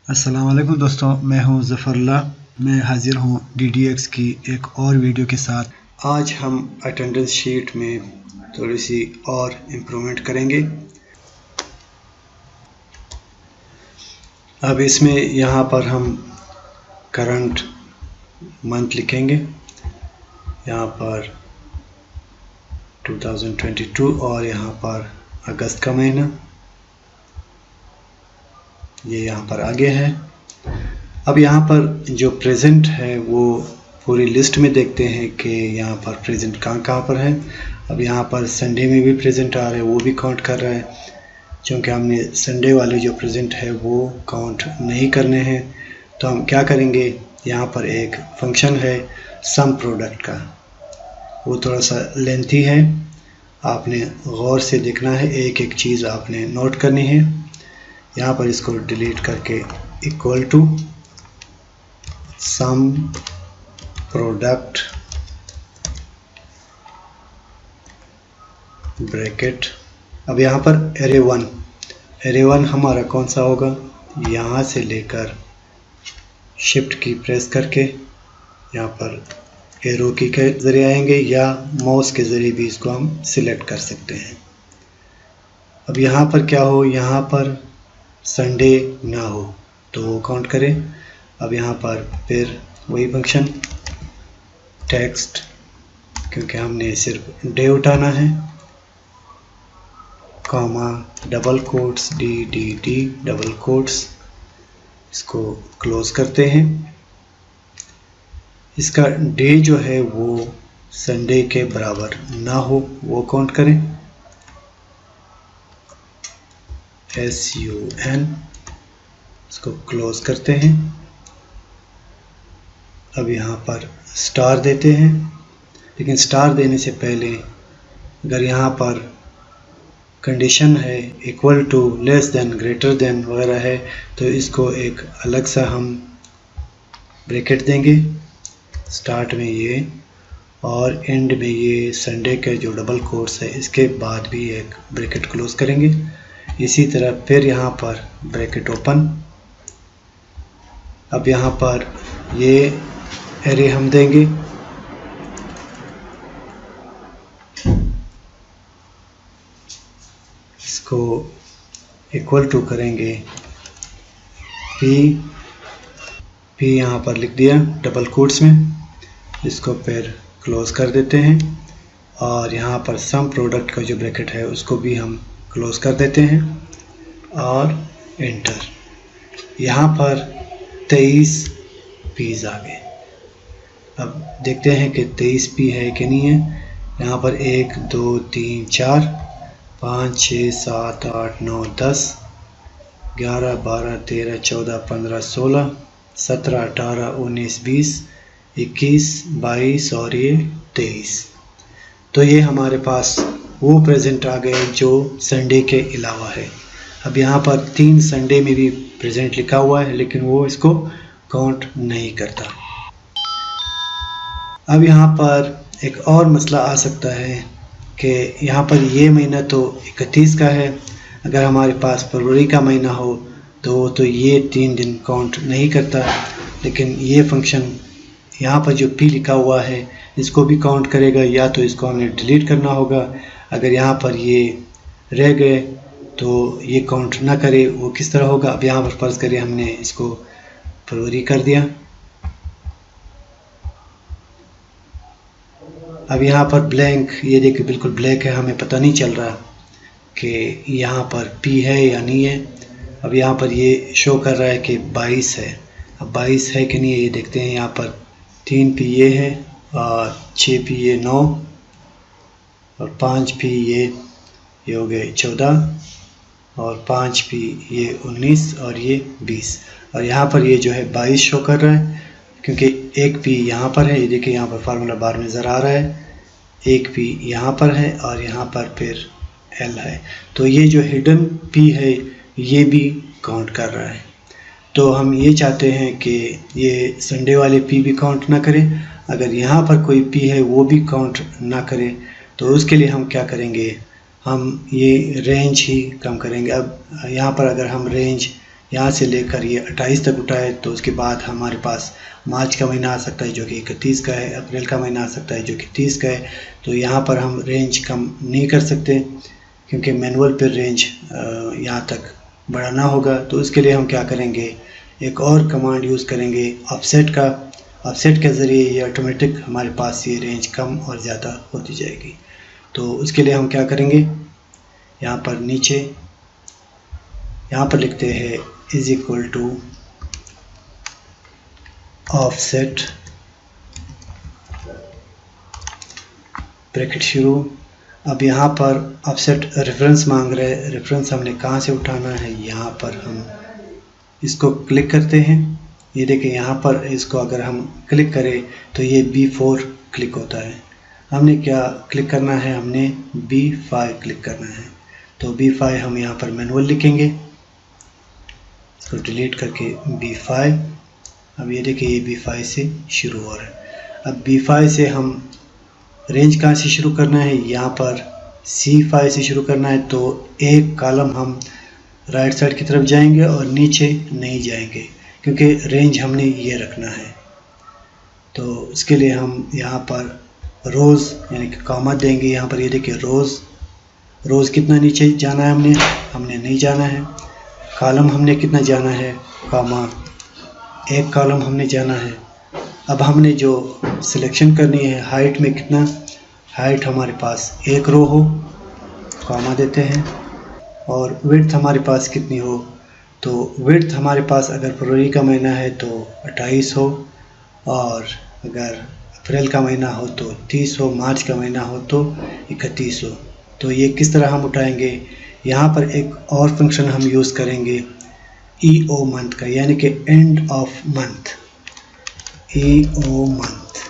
अस्सलाम वालेकुम दोस्तों, मैं हूं ज़फ़रुल्लाह। मैं हाज़िर हूं DDX की एक और वीडियो के साथ। आज हम अटेंडेंस शीट में थोड़ी सी और इम्प्रूवमेंट करेंगे। अब इसमें यहाँ पर हम करंट मंथ लिखेंगे, यहाँ पर 2022 और यहाँ पर अगस्त का महीना, ये यहाँ पर आगे है। अब यहाँ पर जो प्रेजेंट है वो पूरी लिस्ट में देखते हैं कि यहाँ पर प्रेजेंट कहाँ पर है। अब यहाँ पर संडे में भी प्रेजेंट आ रहा है, वो भी काउंट कर रहा है। क्योंकि हमने संडे वाले जो प्रेजेंट है वो काउंट नहीं करने हैं, तो हम क्या करेंगे, यहाँ पर एक फंक्शन है सम प्रोडक्ट का, वो थोड़ा सा लेंथी है, आपने गौर से देखना है, एक एक चीज़ आपने नोट करनी है। यहाँ पर इसको डिलीट करके equal to sum product bracket. अब यहाँ पर एरे वन हमारा कौन सा होगा, यहाँ से लेकर शिफ्ट की प्रेस करके यहाँ पर एरो की के ज़रिए आएंगे या माउस के ज़रिए भी इसको हम सिलेक्ट कर सकते हैं। अब यहाँ पर क्या हो, यहाँ पर संडे ना हो तो वो काउंट करें। अब यहाँ पर फिर वही फंक्शन टेक्स्ट, क्योंकि हमने सिर्फ डे उठाना है, comma double quotes D double quotes, इसको क्लोज करते हैं। इसका डे जो है वो संडे के बराबर ना हो वो काउंट करें, SUN, इसको क्लोज करते हैं। अब यहाँ पर स्टार देते हैं, लेकिन स्टार देने से पहले अगर यहाँ पर कंडीशन है equal to, less than, greater than वगैरह है, तो इसको एक अलग सा हम ब्रैकेट देंगे, स्टार्ट में ये और एंड में ये संडे के जो डबल कोट्स है इसके बाद भी एक ब्रैकेट क्लोज करेंगे। इसी तरह फिर यहाँ पर ब्रैकेट ओपन। अब यहाँ पर ये एरे हम देंगे, इसको इक्वल टू करेंगे पी यहाँ पर लिख दिया डबल कोट्स में, इसको फिर क्लोज कर देते हैं और यहाँ पर सम प्रोडक्ट का जो ब्रैकेट है उसको भी हम क्लोज कर देते हैं और एंटर। यहाँ पर 23 पीस आ गए। अब देखते हैं कि 23 पी है कि नहीं है। यहाँ पर 1 2 3 4 5 6 7 8 9 10 11 12 13 14 15 16 17 18 19 20 21 22 और ये 23। तो ये हमारे पास वो प्रेजेंट आ गए जो संडे के अलावा है। अब यहाँ पर 3 संडे में भी प्रेजेंट लिखा हुआ है, लेकिन वो इसको काउंट नहीं करता। अब यहाँ पर एक और मसला आ सकता है कि यहाँ पर ये महीना तो 31 का है, अगर हमारे पास फरवरी का महीना हो तो ये 3 दिन काउंट नहीं करता, लेकिन ये फंक्शन यहाँ पर जो पी लिखा हुआ है इसको भी काउंट करेगा, या तो इसको हमें डिलीट करना होगा। अगर यहाँ पर ये रह गए तो ये काउंट ना करे, वो किस तरह होगा। अब यहाँ पर फर्ज करें हमने इसको फरवरी कर दिया। अब यहाँ पर ब्लैंक, ये देखिए बिल्कुल ब्लैक है, हमें पता नहीं चल रहा कि यहाँ पर पी है या नहीं है। अब यहाँ पर ये शो कर रहा है कि 22 है। अब 22 है कि नहीं है ये देखते हैं। यहाँ पर 3 पी ये है और 6 पी ये 9 और 5 पी ये हो गए 14 और 5 पी ये 19 और ये 20। और यहाँ पर ये जो है 22 शो कर रहा है, क्योंकि एक पी यहाँ पर है, ये देखिए यहाँ पर फार्मूला बार में नज़र आ रहा है, एक पी यहाँ पर है और यहाँ पर फिर एल है। तो ये जो हिडन पी है ये भी काउंट कर रहा है। तो हम ये चाहते हैं कि ये संडे वाले पी भी काउंट ना करें। अगर यहाँ पर कोई पी है वो भी काउंट ना करें, तो उसके लिए हम क्या करेंगे, हम ये रेंज ही कम करेंगे। अब यहाँ पर अगर हम रेंज यहाँ से लेकर ये 28 तक उठा है, तो उसके बाद हमारे पास मार्च का महीना आ सकता है जो कि 31 का है, अप्रैल का महीना आ सकता है जो कि 30 का है। तो यहाँ पर हम रेंज कम नहीं कर सकते क्योंकि मैनुअल पर रेंज यहाँ तक बढ़ाना होगा। तो उसके लिए हम क्या करेंगे, एक और कमांड यूज़ करेंगे ऑफसेट का। ऑफसेट के ज़रिए ये ऑटोमेटिक हमारे पास ये रेंज कम और ज़्यादा होती जाएगी। तो उसके लिए हम क्या करेंगे, यहाँ पर नीचे यहाँ पर लिखते हैं is equal to offset bracket शुरू। अब यहाँ पर ऑफसेट रेफरेंस मांग रहे हैं, रेफरेंस हमने कहाँ से उठाना है, यहाँ पर हम इसको क्लिक करते हैं। ये देखिए यहाँ पर इसको अगर हम क्लिक करें तो ये B4 क्लिक होता है। हमने क्या क्लिक करना है, हमने B5 क्लिक करना है। तो B5 हम यहाँ पर मैनुअल लिखेंगे, इसको डिलीट करके B5। अब ये देखिए ये B5 से शुरू हो रहा है। अब B5 से हम रेंज कहाँ से शुरू करना है, यहाँ पर C5 से शुरू करना है। तो एक कॉलम हम राइट साइड की तरफ जाएंगे और नीचे नहीं जाएंगे क्योंकि रेंज हमने ये रखना है। तो इसके लिए हम यहाँ पर रोज़ यानी कि कॉमा देंगे। यहाँ पर ये देखिए रोज़ कितना नीचे जाना है, हमने नहीं जाना है। कॉलम हमने कितना जाना है, कॉमा एक कॉलम हमने जाना है। अब हमने जो सिलेक्शन करनी है हाइट में कितना, हाइट हमारे पास एक रो हो, कॉमा देते हैं। और विड्थ हमारे पास कितनी हो, तो विड्थ हमारे पास अगर फरवरी का महीना है तो 28 हो, और अगर अप्रैल का महीना हो तो 30 हो, मार्च का महीना हो तो 31 हो। तो ये किस तरह हम उठाएंगे, यहाँ पर एक और फंक्शन हम यूज़ करेंगे EO मंथ का, यानी कि end of month. EO month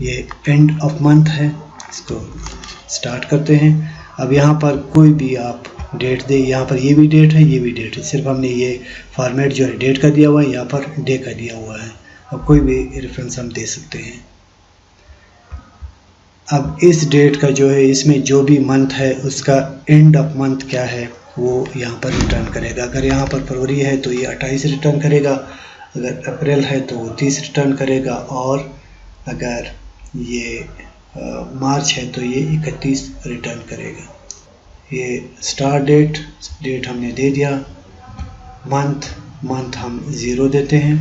ये एंड ऑफ मंथ है। इसको स्टार्ट करते हैं। अब यहाँ पर कोई भी आप डेट दे, यहाँ पर ये भी डेट है, ये भी डेट है, सिर्फ हमने ये फॉर्मेट जो है डेट का दिया हुआ है, यहाँ पर डे का दिया हुआ है। अब कोई भी रेफरेंस हम दे सकते हैं। अब इस डेट का जो है, इसमें जो भी मंथ है उसका एंड ऑफ मंथ क्या है वो यहाँ पर रिटर्न करेगा। अगर यहाँ पर फरवरी है तो ये 28 रिटर्न करेगा, अगर अप्रैल है तो वो 30 रिटर्न करेगा, और अगर ये मार्च है तो ये 31 रिटर्न करेगा। ये स्टार्ट डेट हमने दे दिया। मंथ हम 0 देते हैं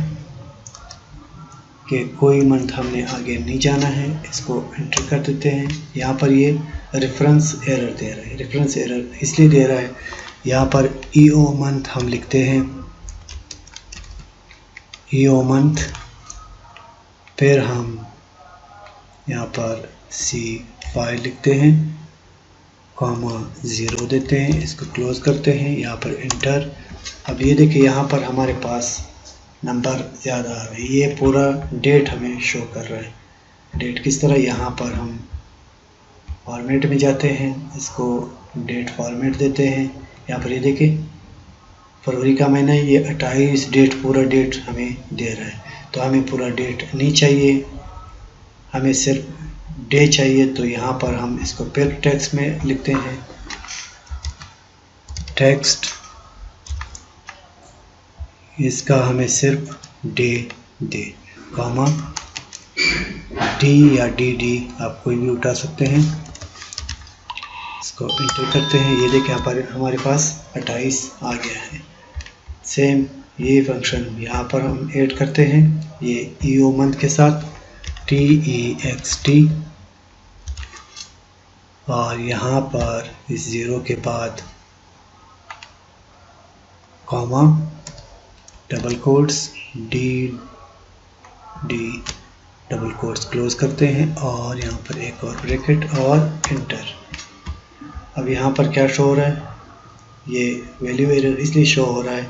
कि कोई मंथ हमने आगे नहीं जाना है। इसको एंटर कर देते हैं। यहाँ पर ये रेफरेंस एरर दे रहा है। रेफरेंस एरर इसलिए दे रहा है, यहाँ पर EO मंथ हम लिखते हैं, EO मंथ, फिर हम यहाँ पर C5 लिखते हैं, कॉमा 0 देते हैं, इसको क्लोज करते हैं, यहाँ पर एंटर। अब ये देखिए यहाँ पर हमारे पास नंबर ज़्यादा आ रहे हैं। ये पूरा डेट हमें शो कर रहा है। डेट किस तरह, यहाँ पर हम फॉर्मेट में जाते हैं, इसको डेट फॉर्मेट देते हैं। यहाँ पर ये देखिए फरवरी का महीना है, ये 28 डेट पूरा डेट हमें दे रहा है। तो हमें पूरा डेट नहीं चाहिए, हमें सिर्फ डे चाहिए। तो यहाँ पर हम इसको फिर टेक्स्ट में लिखते हैं, टेक्स्ट, इसका हमें सिर्फ डे दे, कॉमा डी या डी आप कोई भी उठा सकते हैं। इसको एंटर करते हैं। ये देखिए यहाँ पर हमारे पास 28 आ गया है। सेम ये फंक्शन यहाँ पर हम ऐड करते हैं, ये EO मंथ के साथ TEXT, और यहाँ पर इस 0 के बाद comma double quotes D double quotes close करते हैं, और यहाँ पर एक और ब्रैकेट और एंटर। अब यहाँ पर क्या शो हो रहा है, ये वैल्यू एरर इसलिए शो हो रहा है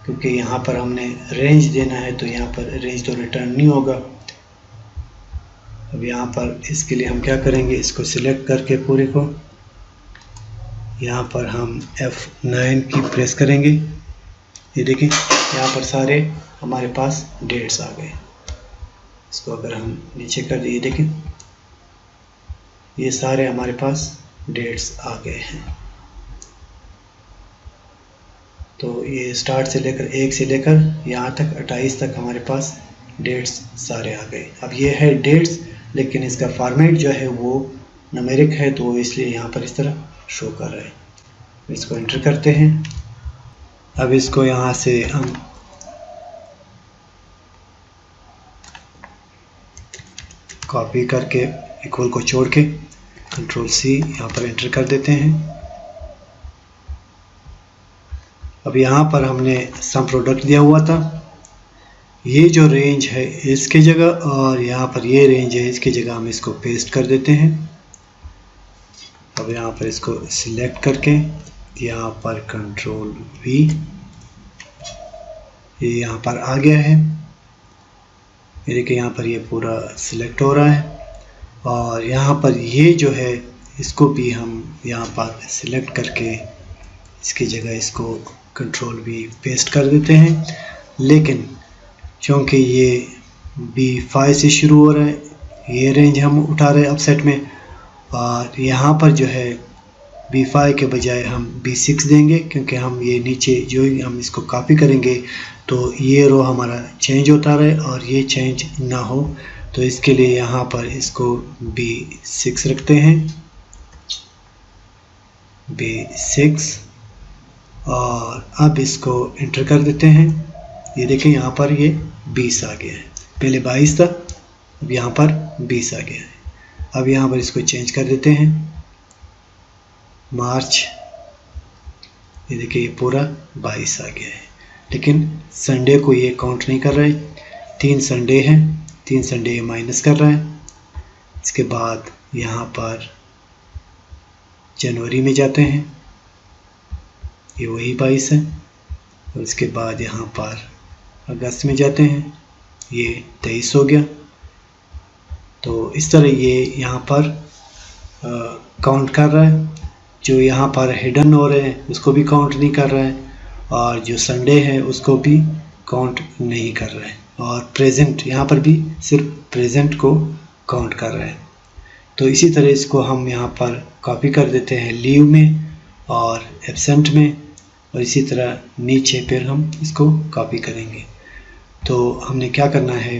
क्योंकि यहाँ पर हमने रेंज देना है, तो यहाँ पर रेंज तो रिटर्न नहीं होगा। अब यहाँ पर इसके लिए हम क्या करेंगे, इसको सिलेक्ट करके पूरे को यहाँ पर हम F9 की प्रेस करेंगे। ये देखिए यहाँ पर सारे हमारे पास डेट्स आ गए। इसको अगर हम नीचे कर दिए, देखिए ये सारे हमारे पास डेट्स आ गए हैं। तो ये स्टार्ट से लेकर 1 से लेकर यहाँ तक 28 तक हमारे पास डेट्स सारे आ गए। अब ये है डेट्स, लेकिन इसका फॉर्मेट जो है वो न्यूमेरिक है, तो इसलिए यहाँ पर इस तरह शो कर रहा है। इसको एंटर करते हैं। अब इसको यहाँ से हम कॉपी करके इक्वल को छोड़ के कंट्रोल C यहाँ पर एंटर कर देते हैं। अब यहाँ पर हमने सम प्रोडक्ट दिया हुआ था, ये जो रेंज है इसकी जगह और यहाँ पर ये रेंज है इसकी जगह हम इसको पेस्ट कर देते हैं। अब यहाँ पर इसको सिलेक्ट करके यहाँ पर कंट्रोल V, ये यहाँ पर आ गया है। ये देखिए यहाँ पर ये पूरा सिलेक्ट हो रहा है और यहाँ पर ये जो है इसको भी हम यहाँ पर सिलेक्ट करके इसकी जगह इसको कंट्रोल V पेस्ट कर देते हैं। लेकिन क्योंकि ये B5 से शुरू हो रहा है, ये रेंज हम उठा रहे हैं अपसेट में, और यहाँ पर जो है B5 के बजाय हम B6 देंगे, क्योंकि हम ये नीचे जो ही हम इसको कॉपी करेंगे तो ये रो हमारा चेंज होता रहे और ये चेंज ना हो। तो इसके लिए यहाँ पर इसको B6 रखते हैं, B6, और अब इसको एंटर कर देते हैं। ये देखें यहाँ पर ये 20 आ गया है, पहले 22 था, अब यहाँ पर 20 आ गया है। अब यहाँ पर इसको चेंज कर देते हैं, मार्च, ये देखिए ये पूरा 22 आ गया है। लेकिन संडे को ये काउंट नहीं कर रहा है, 3 संडे हैं, 3 संडे ये माइनस कर रहा है। इसके बाद यहाँ पर जनवरी में जाते हैं, ये वही 22 है, और इसके बाद यहाँ पर अगस्त में जाते हैं, ये 23 हो गया। तो इस तरह ये यहाँ पर काउंट कर रहा है। जो यहाँ पर हिडन हो रहे हैं उसको भी काउंट नहीं कर रहा है, और जो संडे है उसको भी काउंट नहीं कर रहा है, और प्रेजेंट यहाँ पर भी सिर्फ प्रेजेंट को काउंट कर रहा है। तो इसी तरह इसको हम यहाँ पर कॉपी कर देते हैं लीव में और एब्सेंट में, और इसी तरह नीचे फिर हम इसको कॉपी करेंगे। तो हमने क्या करना है,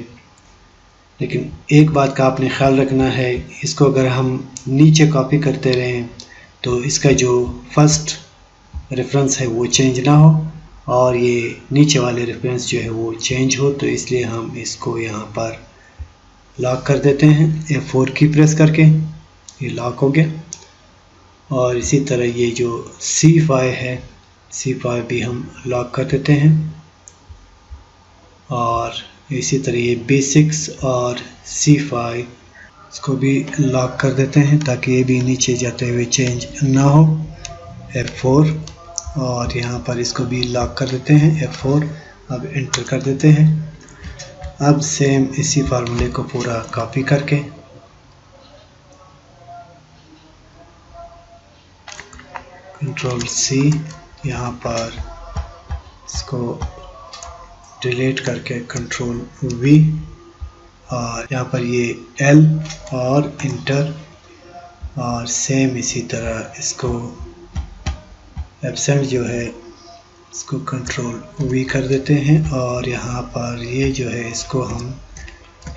लेकिन एक बात का आपने ख्याल रखना है, इसको अगर हम नीचे कॉपी करते रहें तो इसका जो फर्स्ट रेफरेंस है वो चेंज ना हो और ये नीचे वाले रेफरेंस जो है वो चेंज हो। तो इसलिए हम इसको यहाँ पर लॉक कर देते हैं, F4 की प्रेस करके, ये लॉक हो गया। और इसी तरह ये जो C5 है, C5 भी हम लॉक कर देते हैं, और इसी तरह ये B6 और C5 इसको भी लॉक कर देते हैं ताकि ये भी नीचे जाते हुए चेंज ना हो, F4, और यहाँ पर इसको भी लॉक कर देते हैं F4। अब एंटर कर देते हैं। अब सेम इसी फार्मूले को पूरा कॉपी करके कंट्रोल C, यहाँ पर इसको डिलीट करके कंट्रोल V, और यहाँ पर ये L और इंटर, और सेम इसी तरह इसको एब्सेंट जो है इसको कंट्रोल V कर देते हैं, और यहाँ पर ये जो है इसको हम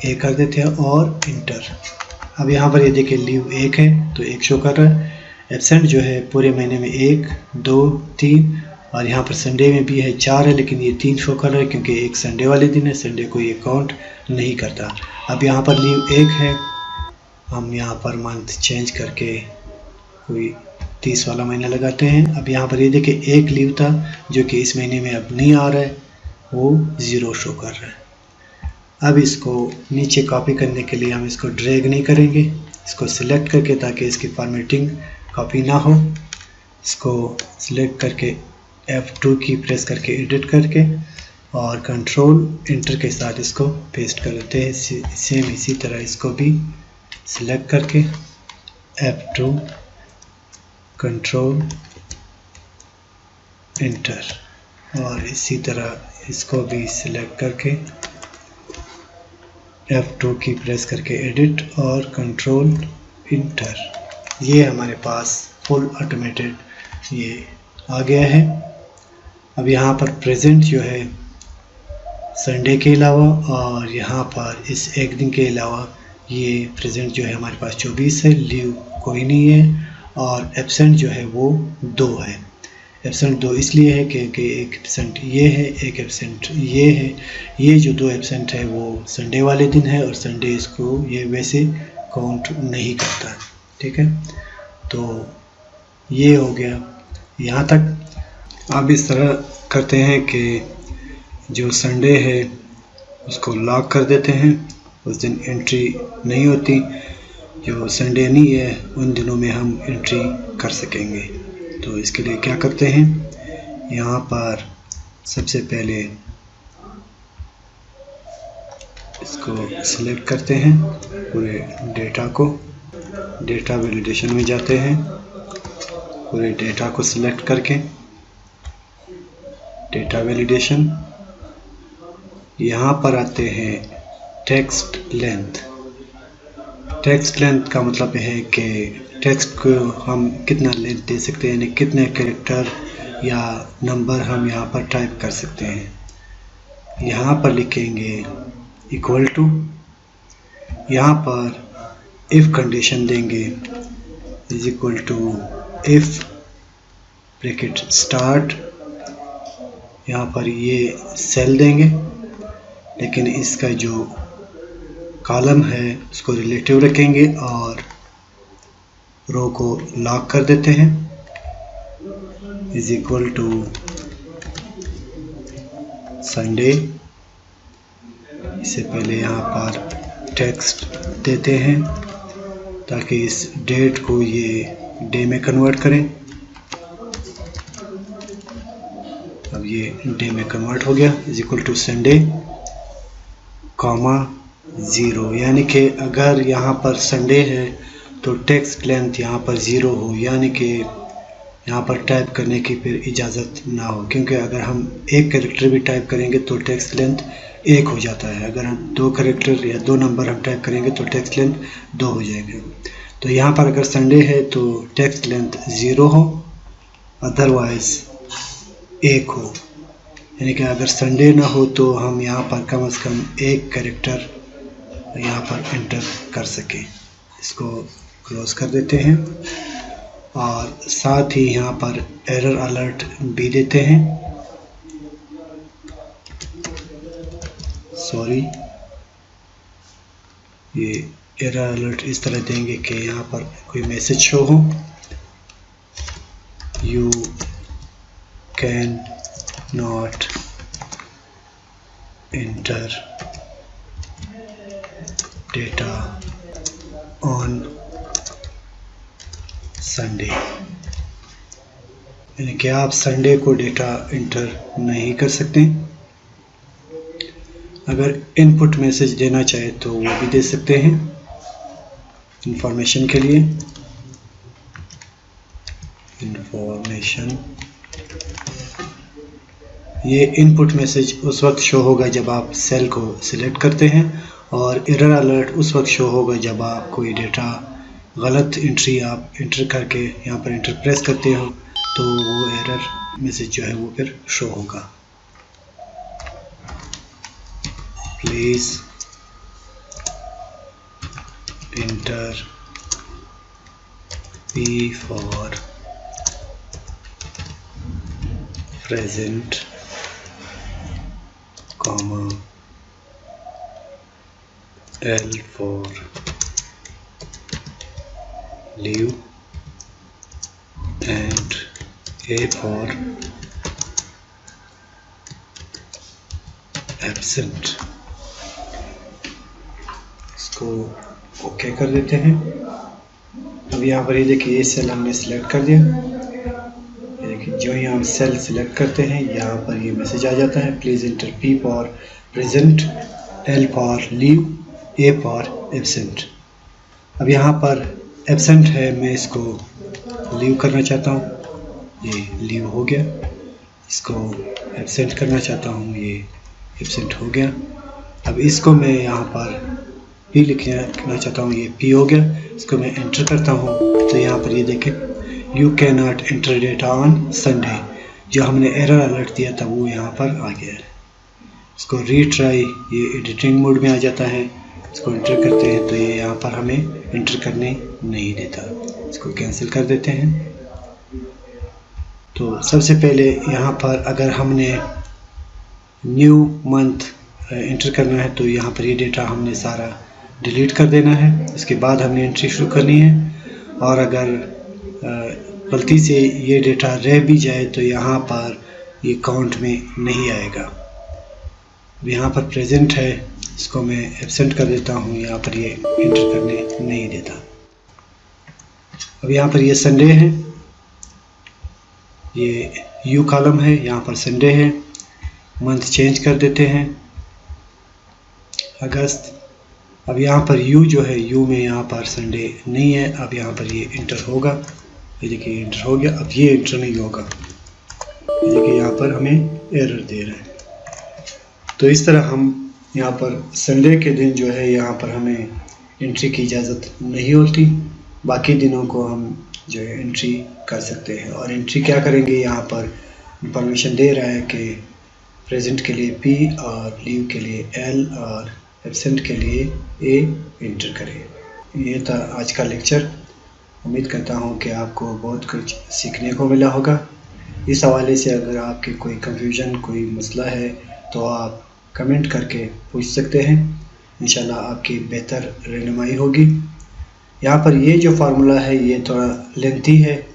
A कर देते हैं और इंटर। अब यहाँ पर ये देखिए लीव 1 है तो 1 शो कर रहा है, एब्सेंट जो है पूरे महीने में 1, 2, 3, और यहाँ पर संडे में भी है 4 है, लेकिन ये 3 शो कर रहा है क्योंकि एक संडे वाले दिन है, संडे को ये काउंट नहीं करता। अब यहाँ पर लीव 1 है, हम यहाँ पर मंथ चेंज करके कोई 30 वाला महीना लगाते हैं। अब यहाँ पर ये देखिए 1 लीव था जो कि इस महीने में अब नहीं आ रहा है, वो 0 शो कर रहा है। अब इसको नीचे कॉपी करने के लिए हम इसको ड्रैग नहीं करेंगे, इसको सिलेक्ट करके, ताकि इसकी फॉर्मेटिंग कॉपी ना हो, इसको सिलेक्ट करके F2 की प्रेस करके एडिट करके और कंट्रोल इंटर के साथ इसको पेस्ट कर देते हैं। सेम इसी तरह इसको भी सिलेक्ट करके F2 कंट्रोल इंटर, और इसी तरह इसको भी सिलेक्ट करके F2 की प्रेस करके एडिट और कंट्रोल इंटर। ये हमारे पास फुल ऑटोमेटेड ये आ गया है। अब यहाँ पर प्रेजेंट जो है संडे के अलावा और यहाँ पर इस एक दिन के अलावा ये प्रेजेंट जो है हमारे पास 24 है, लीव कोई नहीं है और एब्सेंट जो है वो 2 है। एब्सेंट 2 इसलिए है क्योंकि एक एब्सेंट ये है, एक एब्सेंट ये है। ये जो 2 एब्सेंट है वो संडे वाले दिन है और संडे इसको ये वैसे काउंट नहीं करता। ठीक है, तो ये हो गया यहाँ तक। अब इस तरह करते हैं कि जो संडे है उसको लॉक कर देते हैं, उस दिन एंट्री नहीं होती। जो संडे नहीं है उन दिनों में हम एंट्री कर सकेंगे। तो इसके लिए क्या करते हैं, यहाँ पर सबसे पहले इसको सिलेक्ट करते हैं पूरे डेटा को, डेटा वैलिडेशन में जाते हैं, पूरे डेटा को सिलेक्ट करके डेटा वैलिडेशन, यहाँ पर आते हैं टेक्स्ट लेंथ। टेक्स्ट लेंथ का मतलब है कि टेक्स्ट को हम कितना लेंथ दे सकते हैं, यानी कितने कैरेक्टर या नंबर हम यहाँ पर टाइप कर सकते हैं। यहाँ पर लिखेंगे इक्वल टू, यहाँ पर इफ़ कंडीशन देंगे is equal to if bracket start, यहाँ पर ये सेल देंगे, लेकिन इसका जो कॉलम है उसको रिलेटिव रखेंगे और रो को लॉक कर देते हैं इज इक्वल टू संडे। इससे पहले यहाँ पर टेक्स्ट देते हैं ताकि इस डेट को ये डे में कन्वर्ट करें। अब ये डे में कन्वर्ट हो गया is equal to Sunday comma 0, यानी कि अगर यहाँ पर संडे है तो टेक्स्ट लेंथ यहाँ पर 0 हो, यानी कि यहाँ पर टाइप करने की फिर इजाज़त ना हो, क्योंकि अगर हम एक कैरेक्टर भी टाइप करेंगे तो टेक्स्ट लेंथ 1 हो जाता है। अगर हम 2 कैरेक्टर या 2 नंबर हम टाइप करेंगे तो टेक्स्ट लेंथ 2 हो जाएगा। तो यहाँ पर अगर संडे है तो टेक्स्ट लेंथ 0 हो, अदरवाइज 1 हो, यानी कि अगर संडे ना हो तो हम यहाँ पर कम से कम 1 कैरेक्टर यहाँ पर एंटर कर सकें। इसको क्लोज कर देते हैं और साथ ही यहाँ पर एरर अलर्ट भी देते हैं। सॉरी, ये एरर अलर्ट इस तरह देंगे कि यहाँ पर कोई मैसेज शो हो, you can not enter data on Sunday, यानी कि आप संडे को डेटा एंटर नहीं कर सकते। अगर इनपुट मैसेज देना चाहे तो वो भी दे सकते हैं इंफॉर्मेशन के लिए। इंफॉर्मेशन, ये इनपुट मैसेज उस वक्त शो होगा जब आप सेल को सिलेक्ट करते हैं और एरर अलर्ट उस वक्त शो होगा जब आप कोई डेटा गलत एंट्री आप एंटर करके यहाँ पर एंटर प्रेस करते हो तो वो एरर मैसेज जो है वो फिर शो होगा। Please enter P for present, comma L for leave and A for absent। इसको ओके कर देते हैं। अब यहाँ पर ये देखिए ये सेल हमने सिलेक्ट कर दिया। देखिए जो ही हम सेल सिलेक्ट करते हैं यहाँ पर ये मैसेज आ जाता है, please enter P for present, L for leave, A for absent. अब यहाँ पर एब्सेंट है, मैं इसको लीव करना चाहता हूँ, ये लीव हो गया। इसको एब्सेंट करना चाहता हूँ, ये एब्सेंट हो गया। अब इसको मैं यहाँ पर P लिखना चाहता हूँ, ये P हो गया। इसको मैं एंटर करता हूँ तो यहाँ पर ये देखें, you can not enter data on Sunday. जो हमने एरर अलर्ट दिया था वो यहाँ पर आ गया है। इसको रीट्राई, ये एडिटिंग मोड में आ जाता है। इसको इंटर करते हैं तो ये यहाँ पर हमें इंटर करने नहीं देता। इसको कैंसिल कर देते हैं। तो सबसे पहले यहाँ पर अगर हमने न्यू मंथ इंटर करना है तो यहाँ पर ये डेटा हमने सारा डिलीट कर देना है। इसके बाद हमने एंट्री शुरू करनी है। और अगर गलती से ये डेटा रह भी जाए तो यहाँ पर ये काउंट में नहीं आएगा। अब यहाँ पर प्रेजेंट है, इसको मैं एब्सेंट कर देता हूँ, यहाँ पर ये इंटर करने नहीं देता। अब यहाँ पर ये संडे है, ये यू कॉलम है, यहाँ पर संडे है। मंथ चेंज कर देते हैं, अगस्त। अब यहाँ पर यू जो है, यू में यहाँ पर संडे नहीं है। अब यहाँ पर ये इंटर होगा, ये देखिए इंटर हो गया। अब ये इंटर नहीं होगा, ये देखिए यहाँ पर हमें एरर दे रहा है। तो इस तरह हम यहाँ पर संडे के दिन जो है यहाँ पर हमें एंट्री की इजाज़त नहीं होती, बाकी दिनों को हम जो है एंट्री कर सकते हैं। और एंट्री क्या करेंगे, यहाँ पर इंफॉर्मेशन दे रहा है कि प्रेजेंट के लिए P और लीव के लिए L और एब्सेंट के लिए A इंटर करें। ये था आज का लेक्चर। उम्मीद करता हूँ कि आपको बहुत कुछ सीखने को मिला होगा। इस हवाले से अगर आपके कोई कंफ्यूजन, कोई मसला है तो आप कमेंट करके पूछ सकते हैं। इंशाल्लाह आपकी बेहतर रहनुमाई होगी। यहाँ पर ये जो फार्मूला है ये थोड़ा लेंथी है,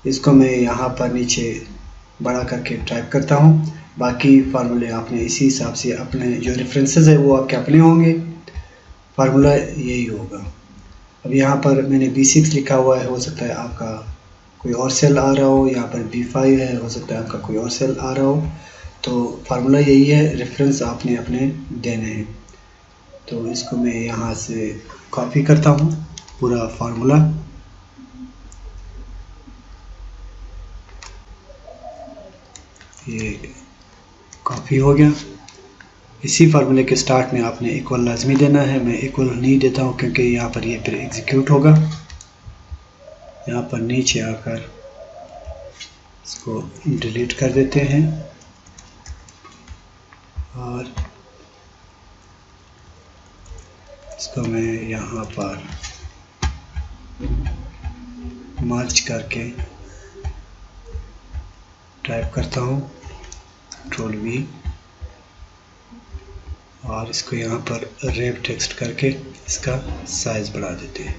इसको मैं यहाँ पर नीचे बड़ा करके टाइप करता हूँ। बाकी फार्मूले आपने इसी हिसाब से, अपने जो रेफरेंसेस है वो आपके अपने होंगे, फार्मूला यही होगा। अब यहाँ पर मैंने B6 लिखा हुआ है, हो सकता है आपका कोई और सेल आ रहा हो। यहाँ पर B5 है, हो सकता है आपका कोई और सेल आ रहा हो। तो फार्मूला यही है, रेफरेंस आपने अपने देने हैं। तो इसको मैं यहाँ से कॉपी करता हूँ पूरा फार्मूला। ये कॉपी हो गया। इसी फार्मूले के स्टार्ट में आपने इक्वल लाजमी देना है। मैं इक्वल नहीं देता हूँ क्योंकि यहाँ पर ये फिर एग्जीक्यूट होगा। यहाँ पर नीचे आकर इसको डिलीट कर देते हैं और इसको मैं यहाँ पर मर्ज करके टाइप करता हूँ Ctrl+V और इसको यहाँ पर रेव टेक्स्ट करके इसका साइज बढ़ा देते हैं।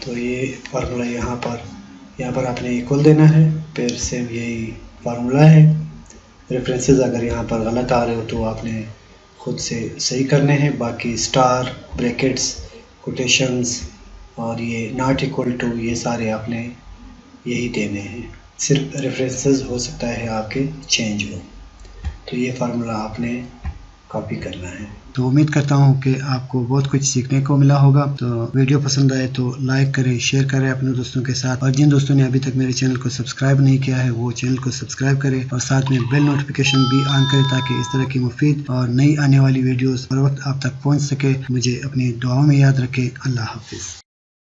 तो ये फार्मूला यहाँ पर आपने इक्वल देना है। फिर सेम यही फार्मूला है। रेफरेंसेस अगर यहाँ पर गलत आ रहे हो तो आपने खुद से सही करने हैं। बाकी स्टार, ब्रैकेट्स, कोटेशंस और ये नॉट इक्वल टू, ये सारे आपने यही देने हैं। सिर्फ रेफरेंसेस हो सकता है आपके चेंज हो। तो ये फार्मूला आपने कॉपी करना है। तो उम्मीद करता हूँ कि आपको बहुत कुछ सीखने को मिला होगा। तो वीडियो पसंद आए तो लाइक करें, शेयर करें अपने दोस्तों के साथ। और जिन दोस्तों ने अभी तक मेरे चैनल को सब्सक्राइब नहीं किया है वो चैनल को सब्सक्राइब करें और साथ में बेल नोटिफिकेशन भी ऑन करें ताकि इस तरह की मुफीद और नई आने वाली वीडियोस हर वक्त आप तक पहुँच सके। मुझे अपनी दुआओं में याद रखें। अल्लाह हाफिज़।